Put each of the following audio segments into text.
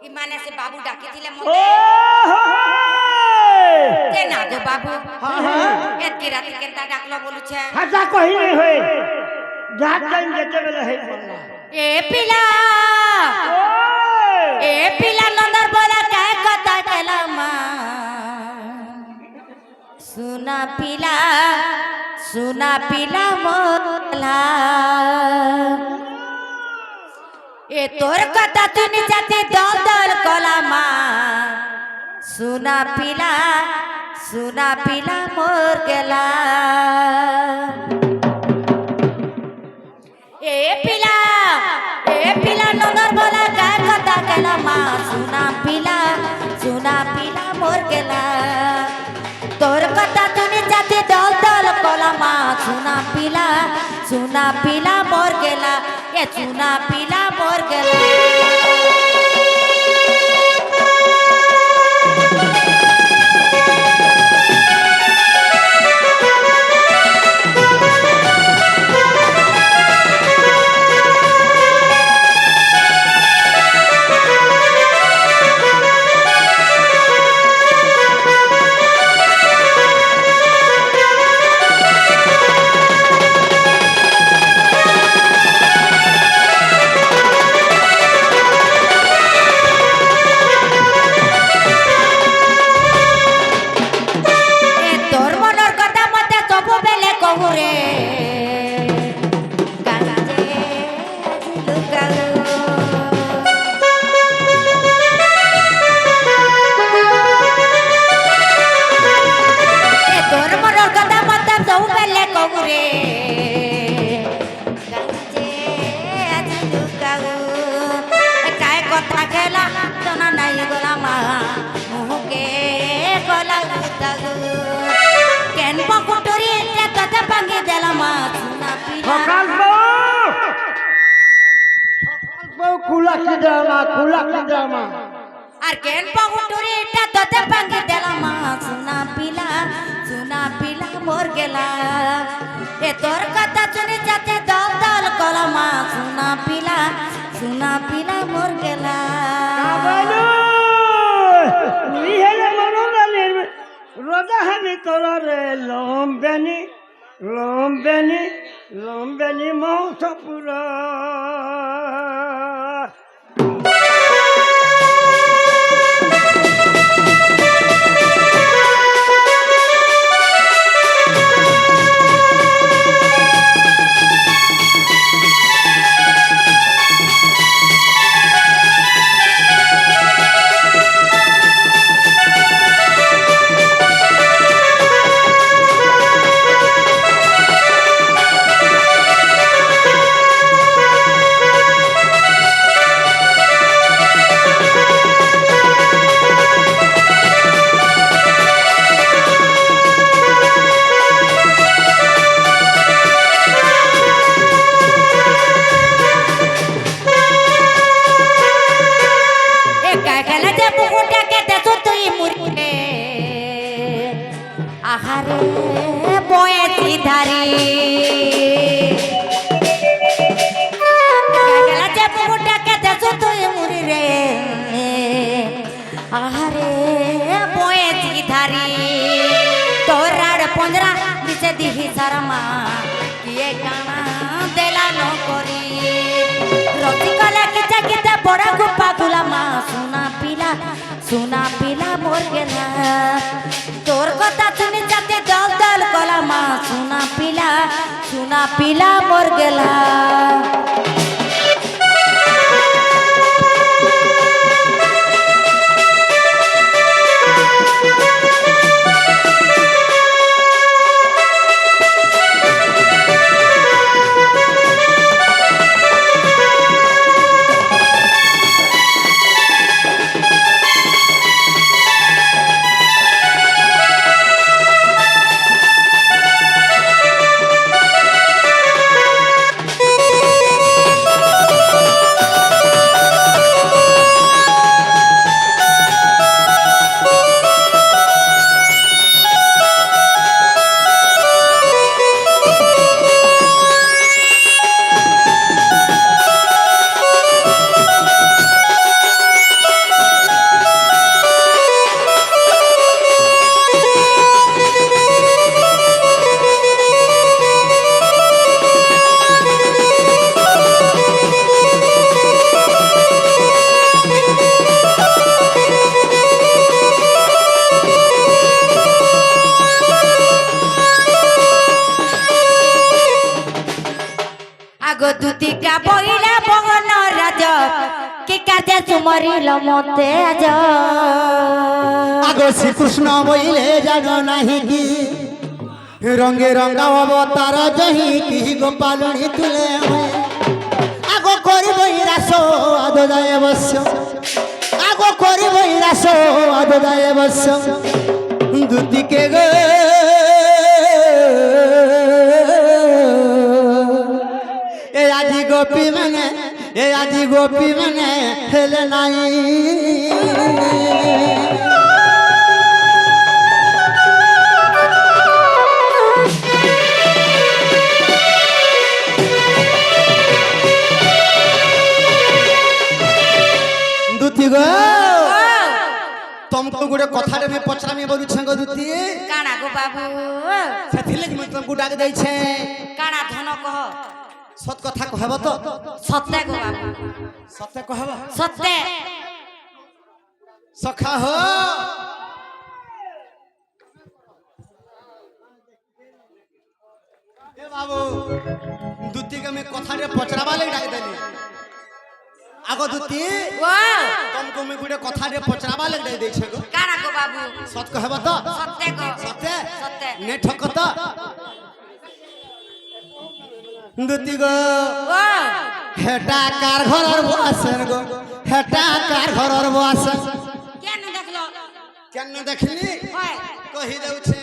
ইমানে সে বাবু ডাকিছিলে মতে তে না গো বাবু এতকি রাতে কেনতা ডাকলো বলুছে হাজা কহিনি হই যাত টাইম যেতে বেলে হেই পড়লা এ পিলা নন্দর বলা কায় কথা কেলা মা সুনা পিলা মোলা এ তোর কথা তুমি যাতে দল দল কলা মা সুনা পিলা মোর গেলা এ পিলা নন্দর বলা কায় কথা কেলা মা সুনা পিলা মোর গেলা তোর কথা তুমি যাতে দল দল কলা মা সুনা পিলা মোর গেলা এ সুনা পিলা মোর গেলা আর কেন পাগুটুরি এটা তোতে ভাঙি দিলাম সুনা পিলা মোর গেলা এ তোর কথা শুনে যাতে দল দল কলা মা সুনা পিলা মোর গেলা রোজা হানি তোরে লম্বেনি মৌসপুরা আহারে বয়েছি ধারে গেলা যে বুটাকে দেখো তুই মুড়ি রে আহারে বয়েছি ধারে তোরার 15 দিছে দিহি শর্মা কিয়ে কানা দেলা ন করি রতি কলা কিটা কিটা বড় গুপা গুলামা সুনা পিলা মোর গেলা তোর কথা শুনে যাতে দল দল কলা মা সুনা পিলা মোর গেলা ভিকা বইলা বগন রাজ কি কাজে সুমরিল মতে আজ আগো শ্রীকৃষ্ণ বইলে জানো নাহি কি রঙে রঙা অবতার জহি কি গোপালনি তুলে আগো করিবই রাস আদদায় বস্য আগো করিবই রাস আদদায় বস্য দুদিকে গো এ আজি গোপী মানে হেলে নাই দুতি গো तुमको गुडे कथारे में पचरामी बोलु छंग दुती काना गो बाबू सेथिले कि तुमको डाक दै छे काना धन कह सत कथा कहब तो सत्य गो बाबू सत्य कहब सत्य सखा हो ए बाबू दुती के में कथारे पचराबा ले डाक देली आगो दुती वाह तुमको में गुडे कथारे पचराबा ले डाक दै छे गो काना गो बाबू सत कहब तो सत्य गो सत्य सत्य ने ठक तो दुती गो वाह हेटा कार घरर बसन गो हेटा कार घरर बसन केन देखलो केन देखली होय कहि दउ छे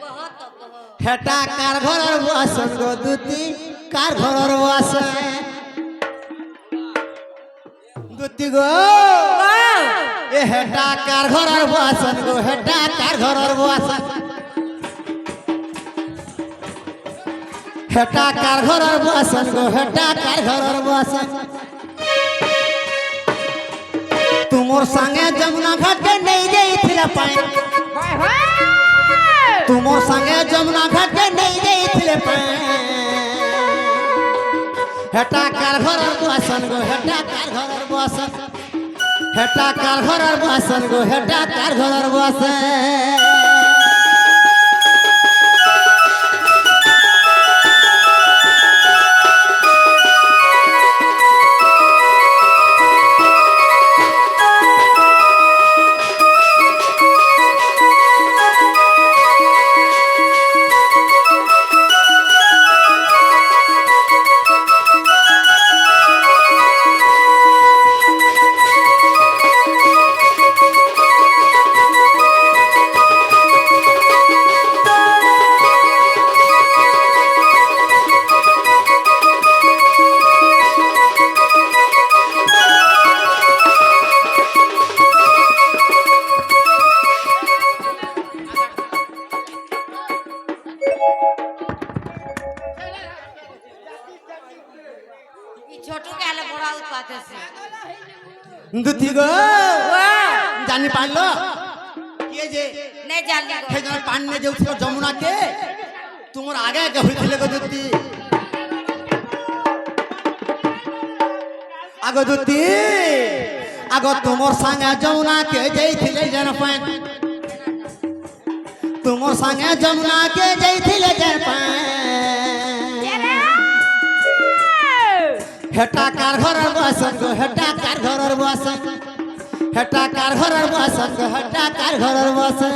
कह तो कह हेटा कार घरर बसन गो दुती कार घरर बसन दुती गो वाह ए हेटा कार घरर बसन गो हेटा कार घरर बसन हेटा कार घरर बसन गो हेटा कार घरर बसन तुमोर संगे जमुना घाट के नहीं जाइथिला पाए तुमोर संगे जमुना घाट के नहीं जाइथिले पाए हेटा कार घरर बसन गो हेटा कार घरर बसन हेटा कार घरर बसन गो हेटा कार घरर बसन छोटू के आले बड़ा उत्पात से दुती गो वाह जानी पाइलो के जे नहीं जाली गो हे जन पान ने जाउथिलो जमुना के तुमर आगे के होइथिले गो दुती आगो दुती आगो तुमर संगे जमुना के जाइथिले जन पान तुमर संगे जमुना के जाइथिले जन पान हेटा कार घरर बसन गो हेटा कार घरर बसन हेटा कार घरर बसन गो हेटा कार घरर बसन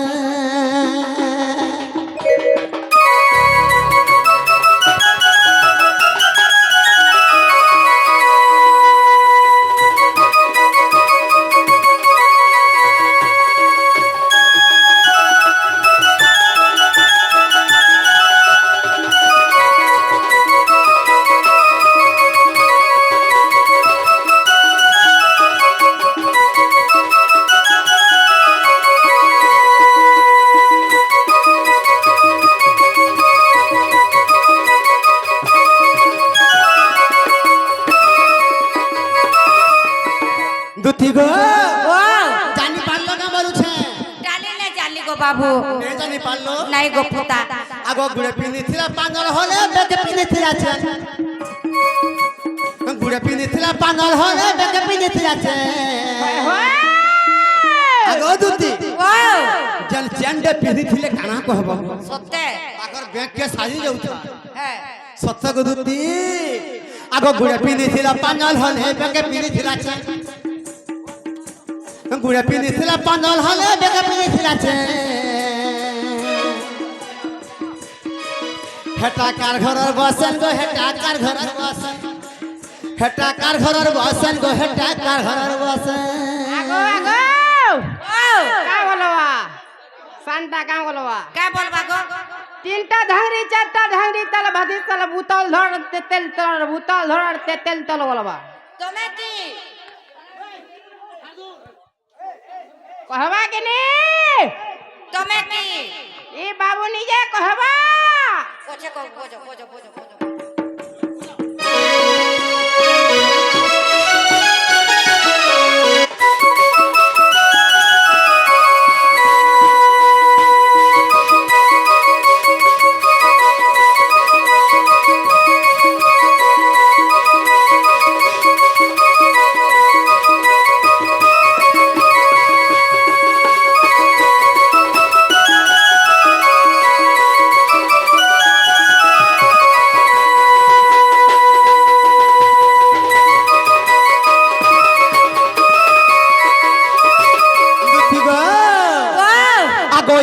दुती गो वाह जानी पारलो का बोलू छे डाली ने जाली गो बाबू ने जानी पारलो नहीं गो पुता आगो गुड़े पिनी थिला पागल होले बेके पिनी थिला छे गुड़े पिनी थिला पागल होले बेके पिनी थिला छे आगो दुती वाह जल चंडे पिनी थिले काना कहबो सत्य आगर बैंक के साजी जाउछा है सत्य गो दुती আগ গুড়ে পিঁধিছিলা পাঞ্জল হলে বেগে পিঁধিছিলা চেন গুড়ে পিঁধিছিলা পাঞ্জল হলে বেগে পিঁধিছিলা চেন হেটা কার ঘরের বসেন গো হেটা কার ঘরের বসেন হেটা কার ঘরের বসেন গো হেটা কার ঘরের বসেন আগো আগো কা বলবা শান্তা কা বলবা কে বলবা গো তিনটা ধাংরি চারটা ধাংরি তাল ভাতি তাল বুতল ধর তেল তল বুতল ধর তেল তল বলবা তুমি কি কহবা কেনে তুমি কি এ বাবু নিজে কহবা কোচে কো কোজো কোজো কোজো কোজো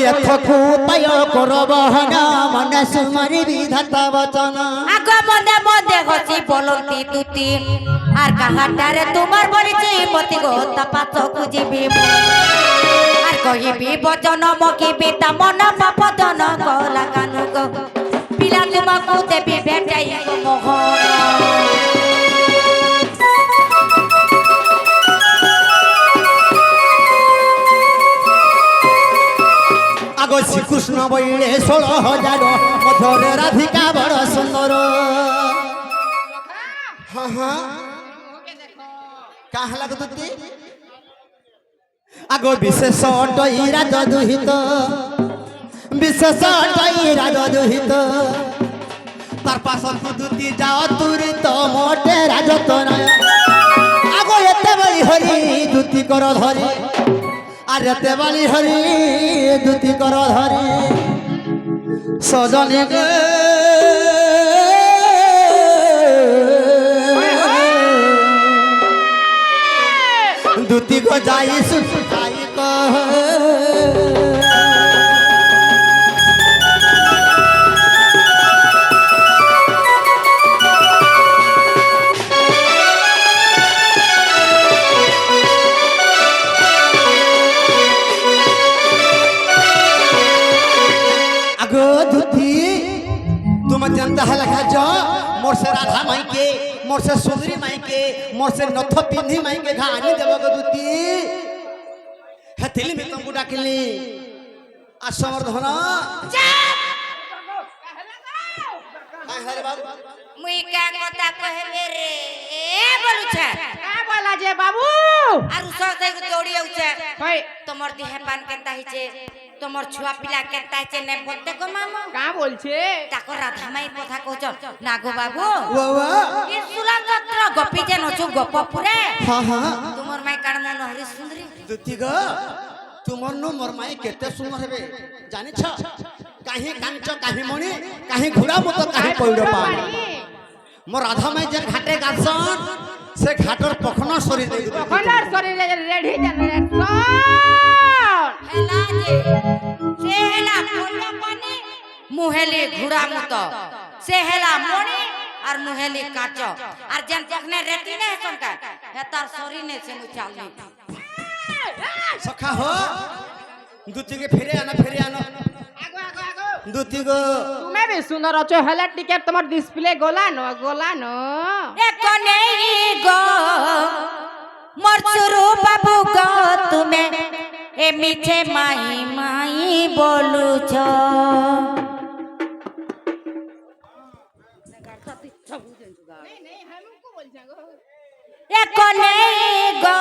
এথকু পায় করব হন মনে সুমারি বিধাতা বচন আগ মনে মনে হসি বলন্তি তুতি আর কাহাটারে তোমার বলিছি মতি গো তাপা চকু জিবি আর কহিবি বচন মকিবি তা মন পাপদন গলা কানু গো পিলা তোমাকু দেবি ভেটাই গো মোহন আগো শ্রীকৃষ্ণ বইলে 16,000 মধুরে রাধিকা বড় সুন্দর হ্যাঁ হ্যাঁ কাহলা গদুতি আগো বিশেষ টইরা দুহিত বিশেষ টইরা দুহিত তার পাশন দুতি যাও তুরি তো মোটে রাজত নয় আগো এতে বলি হরি দুতি কর ধরি আর এতে বলি হরি দুতি কর ধরি সজনে গে দুতি গো যাই সুতাই কহ जनता है लखा जो मोर से राधा माई के मोर से सुंदरी माई के मोर से नथ पिंधी माई के घानी देव गदुती हथिली में तुमको डाकिली असमर्धन मुई का কথা কইবে রে এ বলুছে কা বলা যে বাবু আর উসর দেই দৌড়ি আউছে কই তোমার দেহে পান কেনতা হিছে তোমার ছুয়া পিলা কেনতা হিছে নে বলতে গো মামা কা বলছে তাকো রাধা মাই কথা কইছ না গো বাবু ওয়া ই সুলাঙ্গত্র গোপী যে নচু গোপ পুরে हां हां তোমার মাই কাণ মন হরি সুন্দরী দুতি গো तुमर नु मोर माई केते सुंदर हेबे जानि छ काहे कांच काहे मणि काहे घुड़ा मत काहे पौड़ पानी मोर राधा माई जे घाटे गासन से घाटर पखना सरी दे পখনার শরীরে রেডি জেনারেশন হেলা যে সে হেলা ফুল পানি মুহেলি ঘুড়া মত সে হেলা মণি আর মুহেলি কাচ আর যেন পখনে রেতি নে হেসনকা হে তার শরীর নে সে মুচালনি सखा हो दुती के फेरे आना আগো আগো আগো दुती गो তুমি भी সুন্দর আছো হেলা টিকেট তোমার ডিসপ্লে গোলানো এক নেই গো মোর সুরু বাবু গো তুমি এ মিছে মাই মাই বলুছ এক নেই গো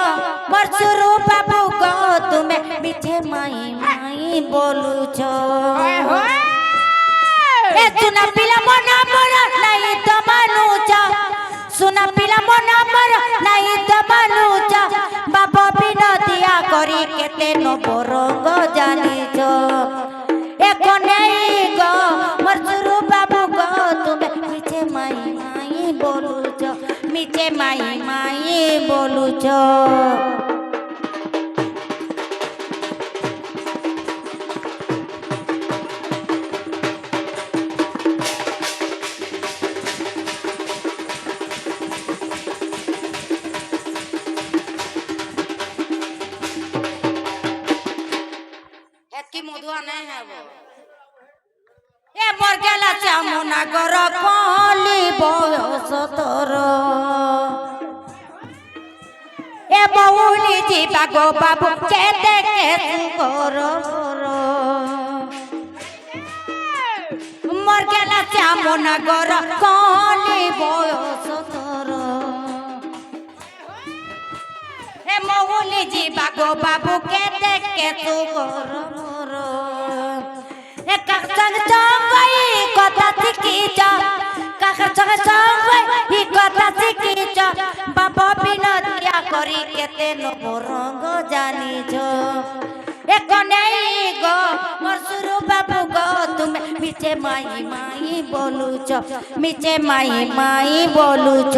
মোর সুরু বাবু গো তুমি মিছে মাই মাই বলুছ হয় হয় এ সুনা পিলা মনা মর নাই তো মানুছ সুনা পিলা মনা মর নাই তো মানুছ বাবা বিনতিয়া করি কেতে নবর গো জানিছ এক নেই গো মোর সুরু বাবু গো তুমি মিছে মাই মাই বলুছ মাই মাই বলুছ কি মধুয়া নাই হব এ বরগেলা চামনা গর কলি বয়স তোর এ বউলি ଯିବା গো বাবু কেতে কেতু কর মরগেলা চামনা গর কলি বয়স তোর এ মউলি ଯିବା গো বাবু কেতে কেতু কর কাকচং চঙ্গই কথা শিখিছ কাকচং চঙ্গই কথা শিখিছ বাবা বিনতিয়া করি কেতে নব রঙ জানিছ এ কনেই গো মোর সুরু বাবু গো তুমি মিছে মাই মাই বলুছ মিছে মাই মাই বলুছ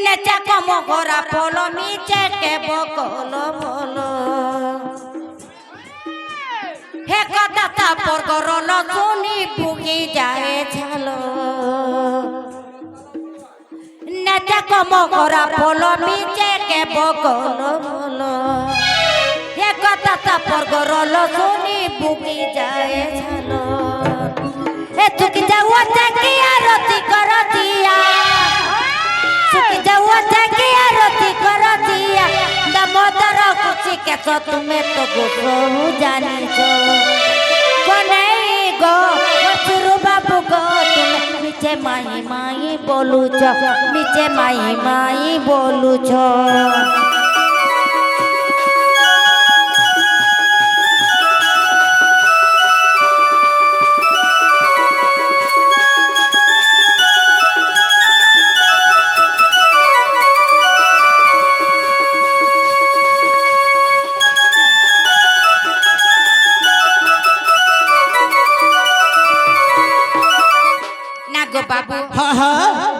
নেচা কম গোরা পল মিছে কে বকল বল হে কথা তাপর গরল শুনি বুকি যায় ঝাল নেচা কম গোরা পল মিছে কে বকল বল হে কথা তাপর গরল শুনি বুকি যায় ঝাল হে চুকি যাওয়া চাকি আরতি করতিয়া চুকি যাওয়া চাকি আরতি করতিয়া দামোদর খুশি কেছ তুমি তো গোসু জানিছ কনেই গো সুরু বাবু গো তুমি মিছে মাই মাই বলুছ মিছে মাই মাই বলুছ বাবু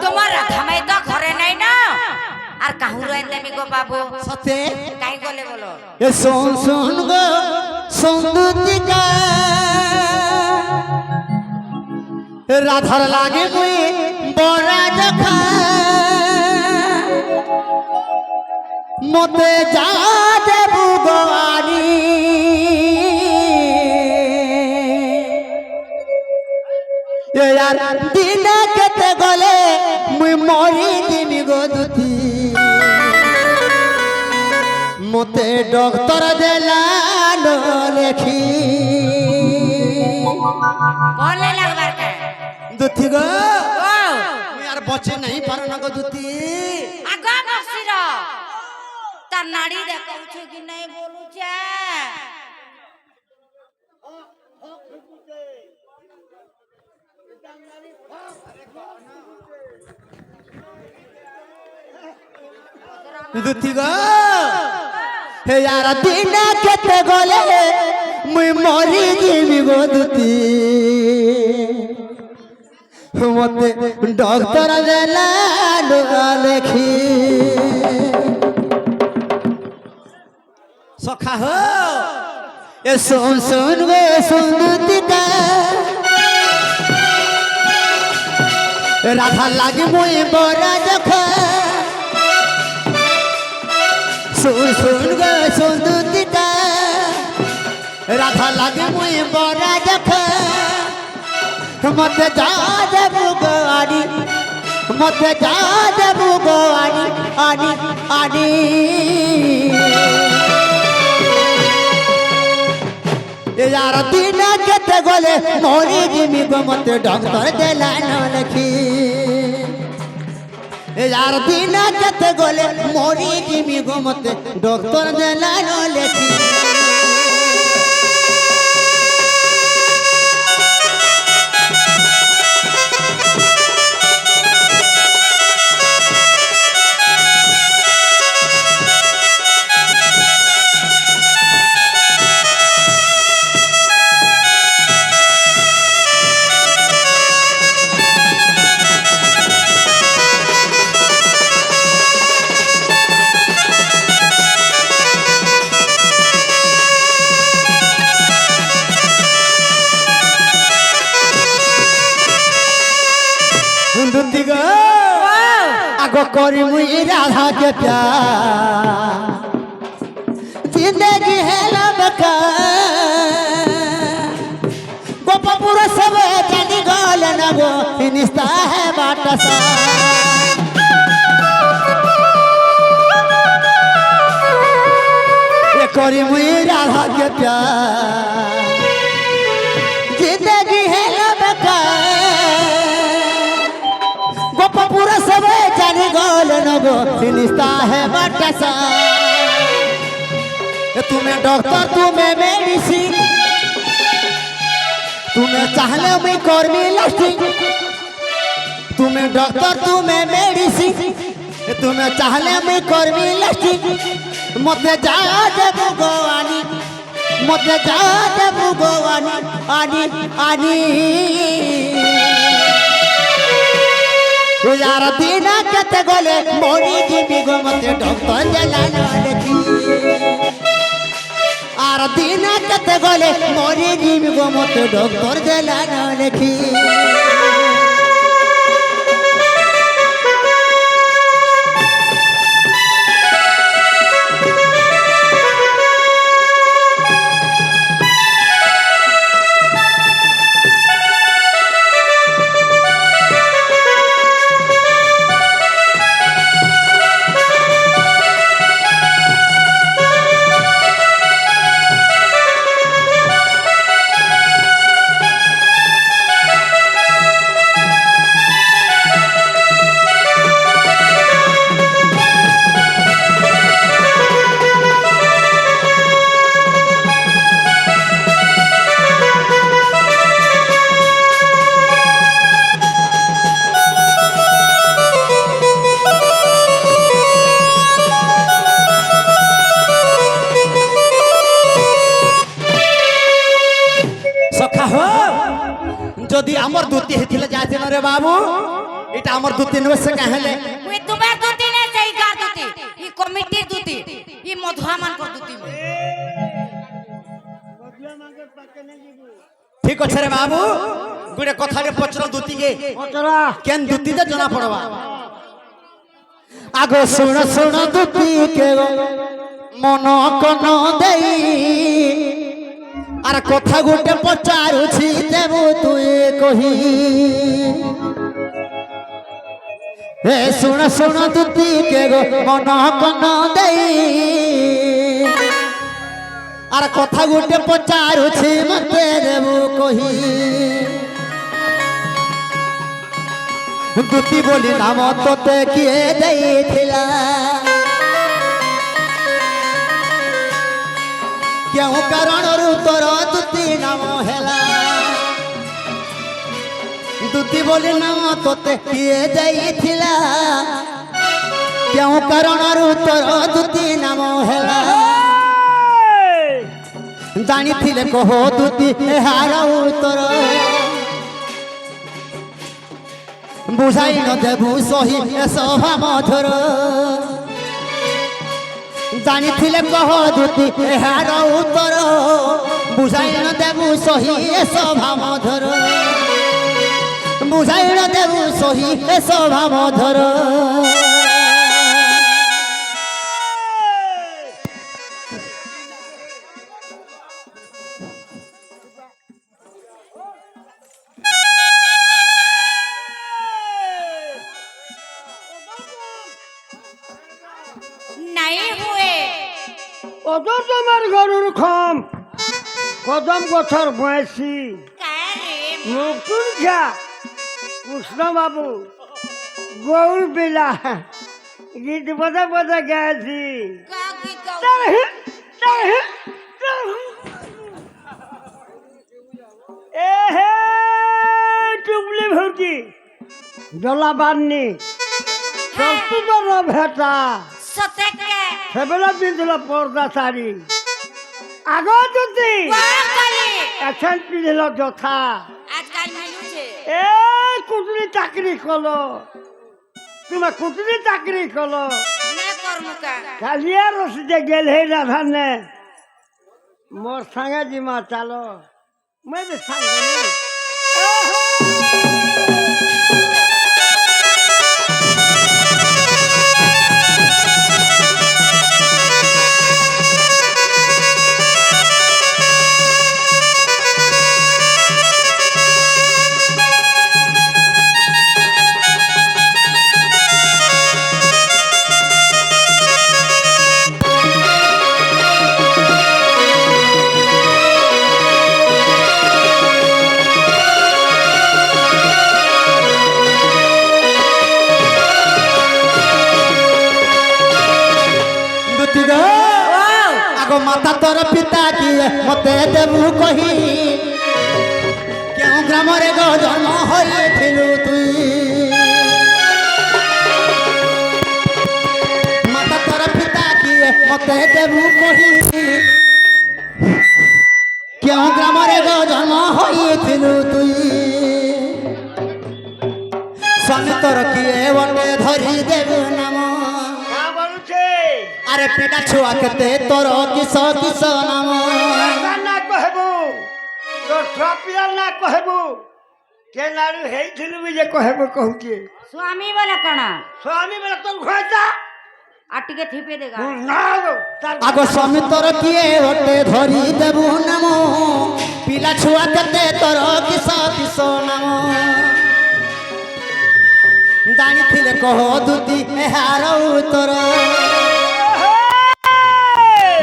তোমার রাধামাই তো ঘরে নাই না আর কাহুর এন্দেমি গো বাবু সতে কাই গলে বলো এ শোন শোন গো সৌন্দর্যিকা রাধার লাগে মুই বড়া দেখা মতে যা দেবু গোয়ারি यार दिन केते गले मुई मरी दिमी गो दुती मते डॉक्टर देला नो लेखी बोले लगबार के दुती गो मुई यार बचे नहीं पारो ना गो दुती आगा बसिर तार नाड़ी देखौ छ कि नहीं बोलू छ दुती गो हे यार दिन केते गले मुई मरी जिमी गो दुती मते डॉक्टर देला नुआ लेखी सखा हो ए सुन सुन गे सुन दुती का राधा लागे मुई बड़ा जखा सुन सुन गे सुन दुती का राधा लागे मुई बड़ा जखा मते जा देबू गो आड़ी मते जा देबू गो आड़ी आड़ी आड़ी ए यार दिन केते गले मोरी जिमी गो मते डॉक्टर देला न लखी ए यार दिन केते गले मोरी जिमी गो मते डॉक्टर देला न लखी দুতি গো আগো করি মুই রাধা के प्यार जिंदगी है लबका गोपपुर सब जानी गल न गो निस्ता है बाटसा ये करी मुई राधा के प्यार जिंदगी है लबका गोपपुर सब जानी गल न गो निस्ता है बाटसा तुम्हें डॉक्टर तुम्हें मेडिसिन तुम्हें चाहले मैं कर्मी लास्टिंग तुम्हें डॉक्टर तुम्हें मेडिसिन तुम्हें चाहले मैं कर्मी लास्टिंग मते जा देबो गोवानी मते जा देबो गोवानी आनी आनी यार दिन कते गले मोरी जीवी गो मते डॉक्टर जलाना देखी আর দিন কতে গলে মরি জীব গো মতে ডক্টর দেলা না লেখি যদি আমার দুতি হেতিলে যাইছিল রে বাবু এটা আমার দুতি নবে সে কাহেলে ওই তোমার দুতি না চাই গার দুতি ই কমিটির দুতি ই মধুয়া মান কর দুতি ঠিক আছে রে বাবু গুড়ে কথারে পচর দুতি গে পচরা কেন দুতি দে জনা পড়বা আগো শুন শুন দুতি কে মন কোন দেই আর কথা গোটে পচারুছি দেবু তুই কহি হে শুন শুন দুতি কে গো মন কোন দেই আর কথা গোটে পচারুছি মতে দেবু কহি দুতি বলি নাম তোতে কিয়ে দেইছিলা क्यों कारण तोर दुती नाम हेला दुती बोली नाम तोते किए जाइथिला क्यों कारण तोर दुती नाम हेला जानी थिले कहो दुती हारा तोर बुझाई न देबू सही सभा मधुर जानी थिले कह दुती एहार उत्तर बुझाई न देबू सही सभा मधुर बुझाई न देबू सही सभा मधुर नहीं हुए ওদর তোমার গরুর খম কদম গছর বয়সী কারে নতুন খা কৃষ্ণ বাবু গৌর বেলা গীত বজা বজা গেছি কাকি গাও এহে টুকলি ভৌতি জলা বাননি সস্তুতর ভেটা সতেকে সেবেলা পিঁধল পর্দা শাড়ি আগ যদি কালি এখন পিঁধল যথা আজকাল মিলুছে এ কুটনি চাকরি কলো তোমার কুটনি চাকরি কলো না করমুকা কালিয়া রসিদে গেল হে রাধানে মোর সাঙ্গে জিমা চালো मैं भी संग नहीं তোর পিতা কিয়ে মতে দেবু কহি কেউ গ্রামরে গো জন্ম হয়েছিলু তুই মাতা তোর পিতা কিয়ে মতে দেবু কহি কেউ গ্রামরে গো জন্ম হয়েছিলু তুই স্বামী তোর কিয়ে বটে ধরি দেবু নাম আরে পিটা ছুয়া কেতে তোর কিস কিস নাম না কহেবু তোর ছপিয়া না কহেবু কে নারু হেইছিলু যে কহেবু কহুছি স্বামী বলে কଣ স্বামী বলে তোর ঘরটা আর টিকে থিপে দেগা না গো তার আগ স্বামী তোর কিয়ে বটে ধরি দেবু নাম পিলা ছুয়া কেতে তোর কিস কিস নাম জানিଥିଲେ কহ দুতি এହାର উত্তর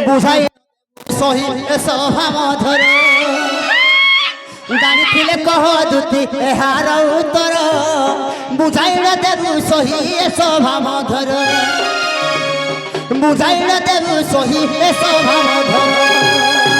বুঝাই সহি সভা মধুর জানিଥିଲେ কহ দুতি এହାର উত্তর বুঝাইলে দেবু সহি সভা মধুর বুঝাইলে দেবু সহি সভা মধুর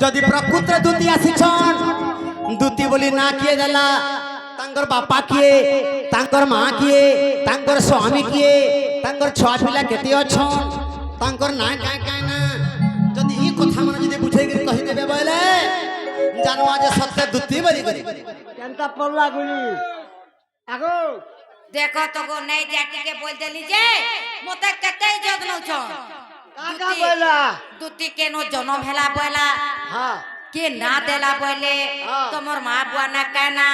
যদি প্রকৃତରେ দুতি আসিছন দুতি বলি না কিଏ দেলা তাঙ্কর বাপা কিଏ তাঙ্কর মা কিଏ তাঙ্কর স্বামী কিଏ তাঙ্কর ছুଆ পিଲା কেତେ ଅଛନ୍ ତାଙ୍କର ନା କାଁ କାଁ ନା ଯଦି ଇ କଥା ମାନେ ଯଦି ବୁଝେଇକିରି କହିଦେବେ ବୋଇଲେ ଜାନବା ଯେ ସତ୍ୟ ଦୁତି বলি କରି কেনটা পড়লা গুলি আগো দেখো তো গো নাই যা টিকে বল দেলি যে মতে কেতে যত্ন নউছ কাকা বলা দুতি কেন জন্ম হেলা বলা হ্যাঁ কে না দেলা বলে তোমার মা বুয়া না কানা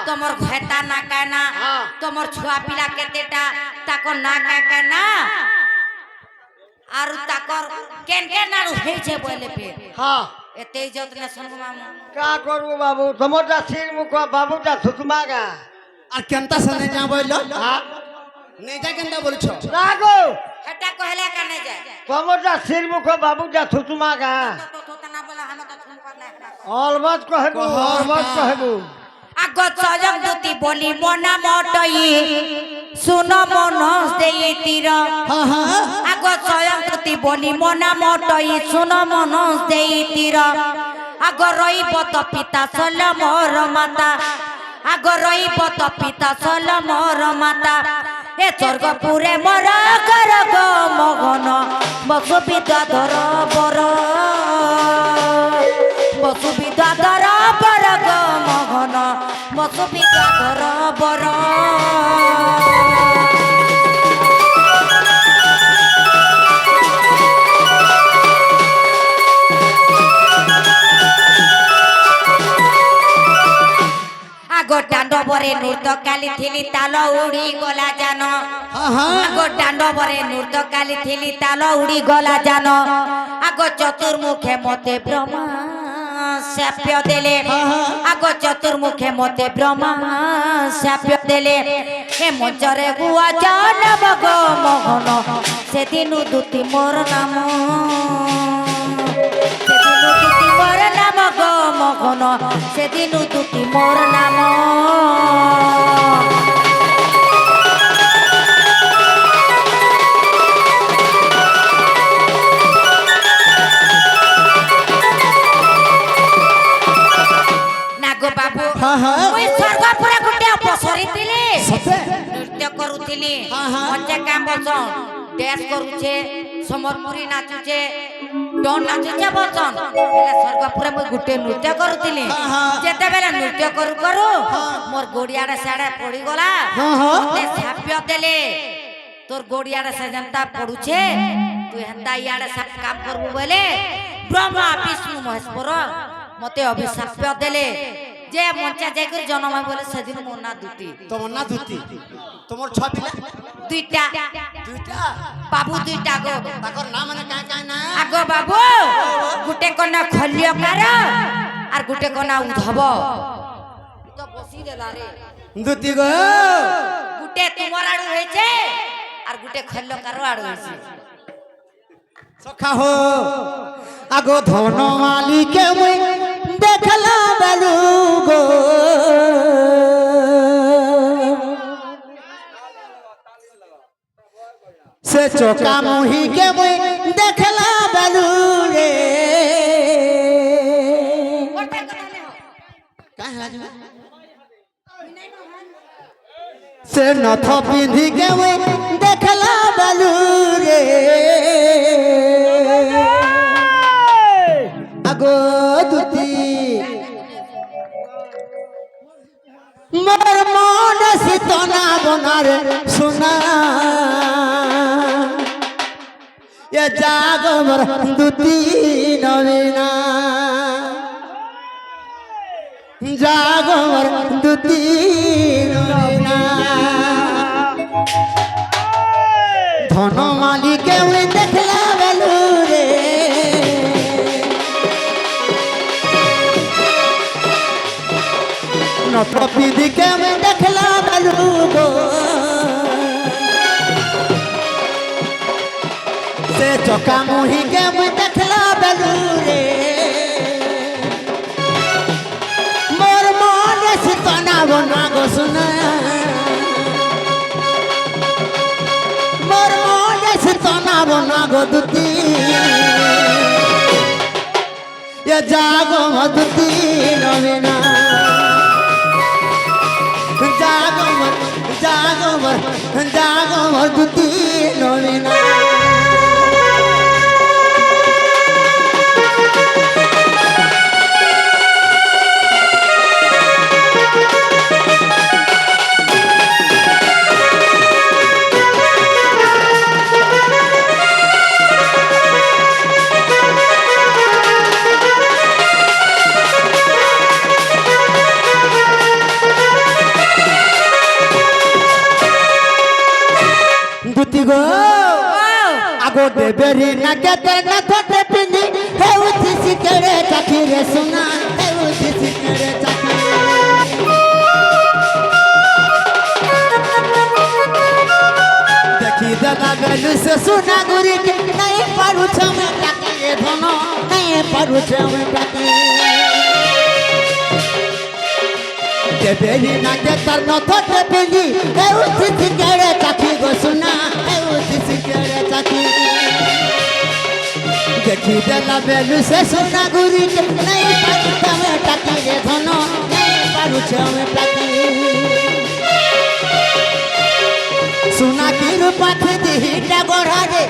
তোমার ঘেতা না কানা তোমার ছুয়া পিলা কেতেটা তাকর না কানা আর তাকর কেন কেন না হইছে বলে পে হ্যাঁ এতে যত্ন শুনবো মামু কা করবো বাবু তোমারটা সির মুখ বাবুটা সুষমাগা আর কেনতা সনে যা বইল হ্যাঁ নেই যা কেনতা বলছ রাগো এটা কহলে কানে যায় তোমারটা সির মুখ বাবুটা সুষমাগা তো তো না বলে হামে তো শুন পার না অলমত কহেবু আগ চজক দুতি বলি মনা মটই শুন মনস দেই তীর হ্যাঁ হ্যাঁ আগ চজক দুতি বলি মনা মটই শুন মনস দেই তীর আগ রইব তো পিতা সল মোর মাতা আগ রইব তো পিতা সল মোর মাতা এ স্বর্গপুরে মর কর গো মগন বসু বিদ্যাধর বর বসু বিদ্যাধর বর গো মগন বসু বিদ্যাধর বর আগো ডান্ডবরে নৃত্য কালি থিলি তাল উড়ি গলা জান আগো ডান্ডবরে নৃত্য কালি থিলি তাল উড়ি গলা জান আগো চতুর্মুখে মতে ব্রহ্মা শাপ্য দেলে আগো চতুর্মুখে মতে ব্রহ্মা শাপ্য দেলে হে মঞ্চরে গুয়া জানব গো মোহন সেদিনু দুতি মোর নাম সেদিনু দুতি মোর নাম গো মোহন সেদিনু দুতি মোর নাম নাগো বাবু মুই স্বর্গপুরে গুটে অপসরি ଥିଲି নৃত্য କରୁଥିଲି ମଜା କାମ ବସନ୍ ଡ୍ୟାନ୍ସ କରୁଛେ ସମ୍ବଲପୁରୀ ନାଚୁଛେ ଡନ୍ ନାଚୁଛେ ବସନ୍ ହେଲେ ସ୍ୱର୍ଗପୁରେ ମୁଇଁ ଗୁଟେ ନୃତ୍ୟ କରୁଥିଲି ଯେତେବେଳେ ନୃତ୍ୟ କରୁ କରୁ ମୋର ଗୋଡିଆରେ ସିଆଡେ ପଡିଗଲା ମତେ ସାପ୍ୟ ଦେଲେ তোর গড়িয়ারে সে যেনতা পড়ুছে তুই হেনতা ইয়ারে সব কাম করবু বলে ব্রহ্মা বিষ্ণু মহেশ্বর মতে অভিশাপ দেলে যে মঞ্চা যাই করে জন্ম বলে সেদিন মোর না দুটি তোমার না দুটি তোমার ছ পিলা দুইটা দুইটা বাবু দুইটা গো তাকর না মানে কাঁ কাঁ না আগো বাবু গুটে কনা খলিয়কার আর গুটে কনা উধব তো বসি দেলা রে দুটি গো গুটে তোমার আড়ু হয়েছে আর গুটে খলিয়কার আড়ু হয়েছে সখা হো আগো ধন মালিকে মুই দেখলা বেলু গো সে চোকা মুহিকে মুই দেখলা বেলু রে সে নথ পিন্ধিকে মুই দেখলা বেলু রে আগো দুতি মোর মন শীতনা বনার সোনা এ জাগো মোর দুতি নবীনা জাগো মোর দুতি নবীনা ধন মালিকে ওই দেখলা বেলু রে নথ পিদিকে আমি দেখলা বেলু গো সে চকা মুহিকে আমি দেখলা বেলু রে মোর মনে শীতনা বনা গো শুনা মোর মনে শীতনা বনা গো দুতি এ জাগো মধুতি নবীনা জাগো মধুতি নবীনা দুতি গো আগো দেবেরি না কেতে না থতে পিনি হেউতি সিকেরে চাকি রে সোনা হেউতি সিকেরে চাকি দেখি দেলা বেলু সে সোনা গুরি কে নাই পারু ছমে টাকি রে ধন নাই পারু ছমে টাকি দেবেরি না কেতে না থতে পিনি হেউতি সিকেরে চাকি গো সোনা হেউতি সিকেরে চাকি দেখি দেলা বেলু সে সোনা গুরি কে নাই পারু ছমে টাকি রে ধন নাই পারু ছমে টাকি সোনা কি রূপাথি দিহিটা গড়া রে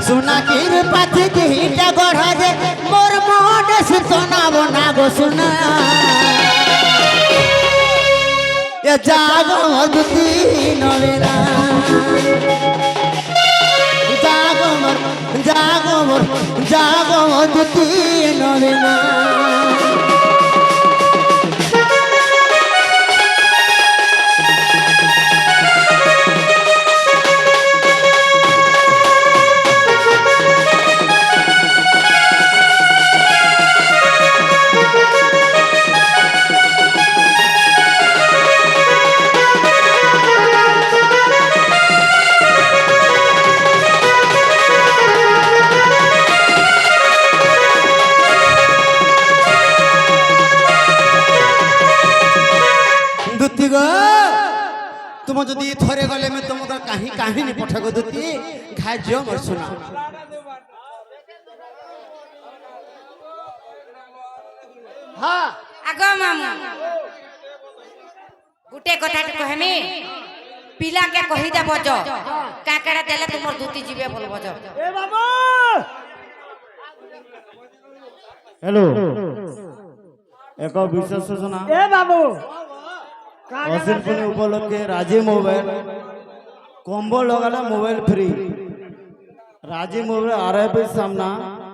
সোনা কি রূপাথি দিহিটা গড়া রে মোর মনে শীতনা বনা গো সোনা এ জাগো মধুতি নবীনা জাগো মধুতি নবীনা দুতি গো তুমি যদি থরে গলে আমি তোমাকে কাহিনী পঠাগো দুতি খাই যাও মোর শোনা হ্যাঁ আগো মামু গুটে কথাটা কহেমি পিলাকে কহি দেব জ কাকাড়া দেলে তোমার দুটি জিবে বলব জ এ বাবু हेलो एक विशेष सूचना এ বাবু असिल पुणे उपलक्षे राजी मोबाइल कॉम्बो लगाले मोबाइल फ्री राजी मोबाइल RIP सामना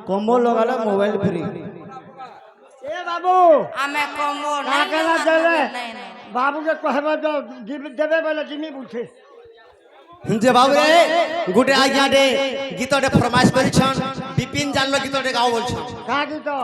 कॉम्बो लगाले मोबाइल फ्री এ বাবু বাবু ଆମେ କମୁ କାକେ ନା ଦେଲେ ବାବୁକେ କହିବ ଦେବେ ବୋଲେ ଜିମି ବୁଝେ যে বাবু রে গুটে আজ্ঞা দে গীতটে ফরমাইশ করিছন বিপিন জানলো গীতটে গাও বলছন কাকি তো